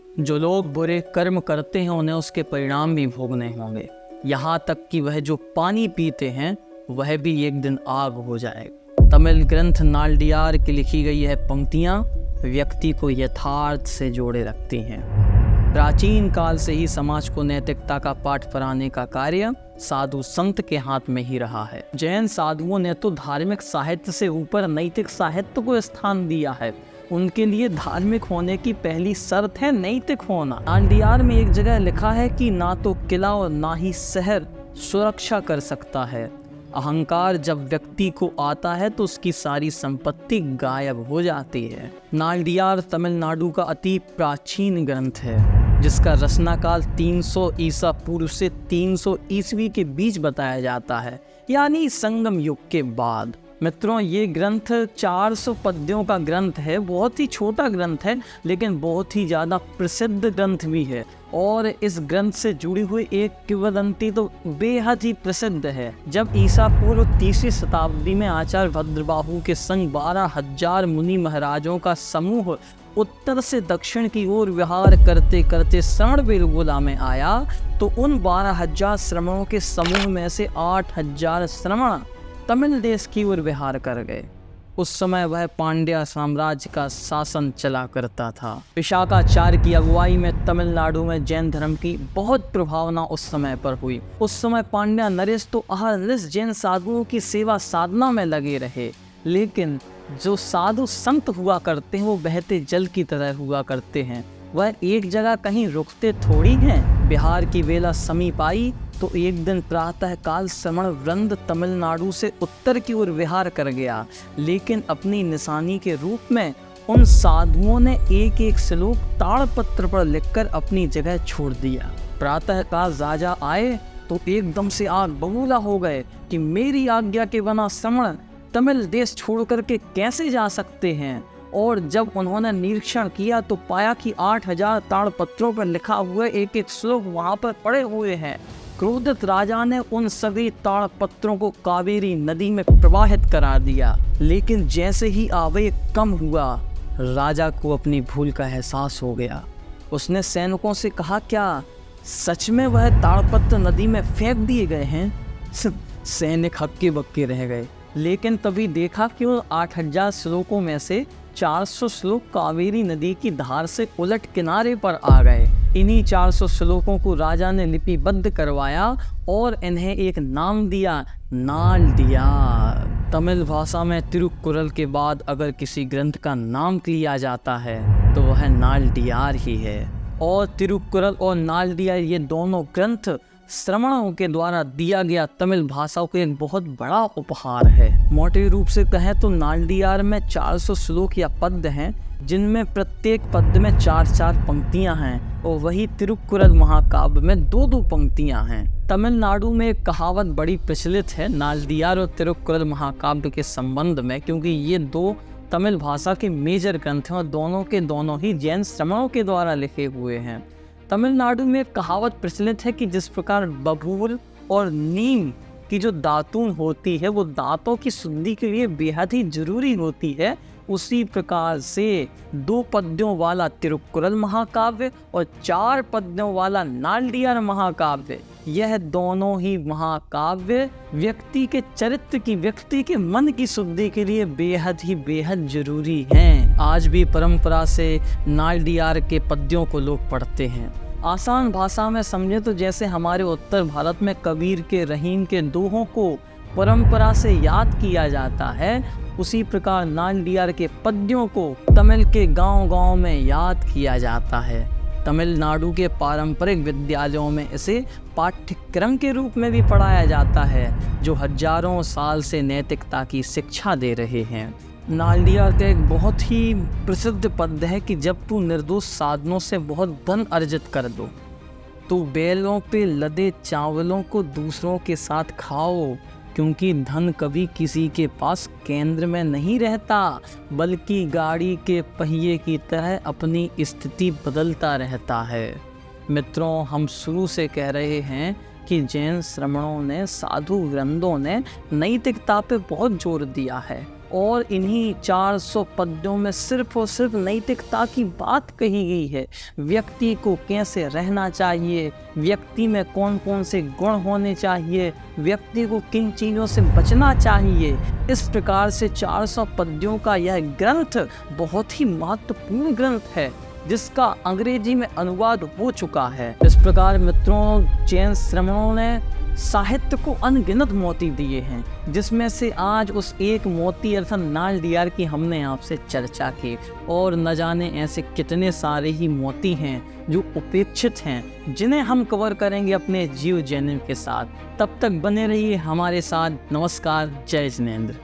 जो लोग बुरे कर्म करते हैं उन्हें उसके परिणाम भी भोगने होंगे। यहाँ तक कि वह जो पानी पीते हैं वह भी एक दिन आग हो जाएगा। तमिल ग्रंथ नालडियार की लिखी गई यह पंक्तियाँ व्यक्ति को यथार्थ से जोड़े रखती हैं। प्राचीन काल से ही समाज को नैतिकता का पाठ पढ़ाने का कार्य साधु संत के हाथ में ही रहा है। जैन साधुओं ने तो धार्मिक साहित्य से ऊपर नैतिक साहित्य को स्थान दिया है। उनके लिए धार्मिक होने की पहली शर्त है नैतिक होना। नालडियार में एक जगह लिखा है कि ना तो किला और ना ही शहर सुरक्षा कर सकता है। अहंकार जब व्यक्ति को आता है तो उसकी सारी संपत्ति गायब हो जाती है। नालडियार तमिलनाडु का अति प्राचीन ग्रंथ है, जिसका रचना काल 300 ईसा पूर्व से 300 ईस्वी के बीच बताया जाता है, यानी संगम युग के बाद। मित्रों, ये ग्रंथ 400 पद्यों का ग्रंथ है। बहुत ही छोटा ग्रंथ है, लेकिन बहुत ही ज़्यादा प्रसिद्ध ग्रंथ भी है। और इस ग्रंथ से जुड़ी हुई एक किंवदंती तो बेहद ही प्रसिद्ध है। जब ईसा पूर्व 3वीं शताब्दी में आचार्य भद्रबाहु के संग 12,000 मुनि महाराजों का समूह उत्तर से दक्षिण की ओर विहार करते करते श्रवणबेलगोला में आया, तो उन 12,000 श्रमणों के समूह में से 8,000 श्रमण तमिल देश की ओर विहार कर गए। उस समय वह पांड्या साम्राज्य का शासन चला करता था। विशाखाचार्य की अगुवाई में तमिलनाडु में जैन धर्म की बहुत प्रभावना उस समय पर हुई। उस समय पांड्या नरेश तो अहरनिश जैन साधुओं की सेवा साधना में लगे रहे, लेकिन जो साधु संत हुआ करते हैं वो बहते जल की तरह हुआ करते हैं। वह एक जगह कहीं रुकते थोड़ी हैं। बिहार की बेला समीप आई तो एक दिन प्रातः काल श्रमण वृंद तमिलनाडु से उत्तर की ओर विहार कर गया, लेकिन अपनी निशानी के रूप में उन साधुओं ने एक एक श्लोक ताड़पत्र पर लिखकर अपनी जगह छोड़ दिया। प्रातः काल राजा आए तो एकदम से आग बबूला हो गए कि मेरी आज्ञा के बिना श्रमण तमिल देश छोड़ करके कैसे जा सकते हैं। और जब उन्होंने निरीक्षण किया तो पाया कि 8,000 ताड़पत्रों पर लिखा हुआ एक एक श्लोक वहाँ पर पड़े हुए हैं। क्रोधित राजा ने उन सभी ताड़पत्रों को कावेरी नदी में प्रवाहित करा दिया। लेकिन जैसे ही आवेग कम हुआ, राजा को अपनी भूल का एहसास हो गया। उसने सैनिकों से कहा, क्या सच में वह ताड़पत्र नदी में फेंक दिए गए हैं? सैनिक हक्के बक्के रह गए। लेकिन तभी देखा कि उन 8,000 श्लोकों में से 400 श्लोक कावेरी नदी की धार से उलट किनारे पर आ गए। इन्हीं 400 श्लोकों को राजा ने लिपिबद्ध करवाया और इन्हें एक नाम दिया, नालडियार। तमिल भाषा में तिरुक्कुरल के बाद अगर किसी ग्रंथ का नाम लिया जाता है तो वह नालडियार ही है। और तिरुक्कुरल और नालडियार ये दोनों ग्रंथ श्रमणों के द्वारा दिया गया तमिल भाषा को एक बहुत बड़ा उपहार है। मोटे रूप से कहें तो नालडियार में 400 श्लोक या पद्य हैं, जिनमें प्रत्येक पद्य में 4-4 पंक्तियां हैं, और वही तिरुक्कुरल महाकाव्य में 2-2 पंक्तियां हैं। तमिलनाडु में एक कहावत बड़ी प्रचलित है नालडियार और तिरुक्कुरल महाकाव्य के संबंध में, क्योंकि ये 2 तमिल भाषा के मेजर ग्रंथ हैं और दोनों के दोनों ही जैन श्रमणों के द्वारा लिखे हुए हैं। तमिलनाडु में एक कहावत प्रचलित है कि जिस प्रकार बबूल और नीम की जो दातून होती है वो दांतों की शुद्धि के लिए बेहद ही जरूरी होती है, उसी प्रकार से 2 पद्यों वाला तिरुक्कुरल महाकाव्य और 4 पद्यों वाला नालडियार महाकाव्य, यह दोनों ही महाकाव्य व्यक्ति के चरित्र की, व्यक्ति के मन की शुद्धि के लिए बेहद जरूरी हैं। आज भी परंपरा से नालडियार के पद्यों को लोग पढ़ते हैं। आसान भाषा में समझे तो जैसे हमारे उत्तर भारत में कबीर के, रहीम के दोहों को परंपरा से याद किया जाता है, उसी प्रकार नालडियार के पद्यों को तमिल के गांव-गांव में याद किया जाता है। तमिलनाडु के पारंपरिक विद्यालयों में इसे पाठ्यक्रम के रूप में भी पढ़ाया जाता है, जो हजारों साल से नैतिकता की शिक्षा दे रहे हैं। नालडियार का एक बहुत ही प्रसिद्ध पद्य है कि जब तू निर्दोष साधनों से बहुत धन अर्जित कर दो, तो बैलों पे लदे चावलों को दूसरों के साथ खाओ, क्योंकि धन कभी किसी के पास केंद्र में नहीं रहता, बल्कि गाड़ी के पहिए की तरह अपनी स्थिति बदलता रहता है। मित्रों, हम शुरू से कह रहे हैं कि जैन श्रमणों ने, साधु वृंदों ने नैतिकता पे बहुत जोर दिया है। और इन्हीं 400 पद्यों में सिर्फ और सिर्फ नैतिकता की बात कही गई है। व्यक्ति को कैसे रहना चाहिए, व्यक्ति में कौन कौन से गुण होने चाहिए, व्यक्ति को किन चीज़ों से बचना चाहिए। इस प्रकार से 400 पद्यों का यह ग्रंथ बहुत ही महत्वपूर्ण ग्रंथ है, जिसका अंग्रेजी में अनुवाद हो चुका है। इस प्रकार मित्रों, जैन श्रमणों ने साहित्य को अनगिनत मोती दिए हैं, जिसमें से आज उस एक मोती अर्थात नालडियार की हमने आपसे चर्चा की। और न जाने ऐसे कितने सारे ही मोती हैं जो उपेक्षित हैं, जिन्हें हम कवर करेंगे अपने जीव जैनिम के साथ। तब तक बने रहिए हमारे साथ। नमस्कार, जय जिनेंद्र।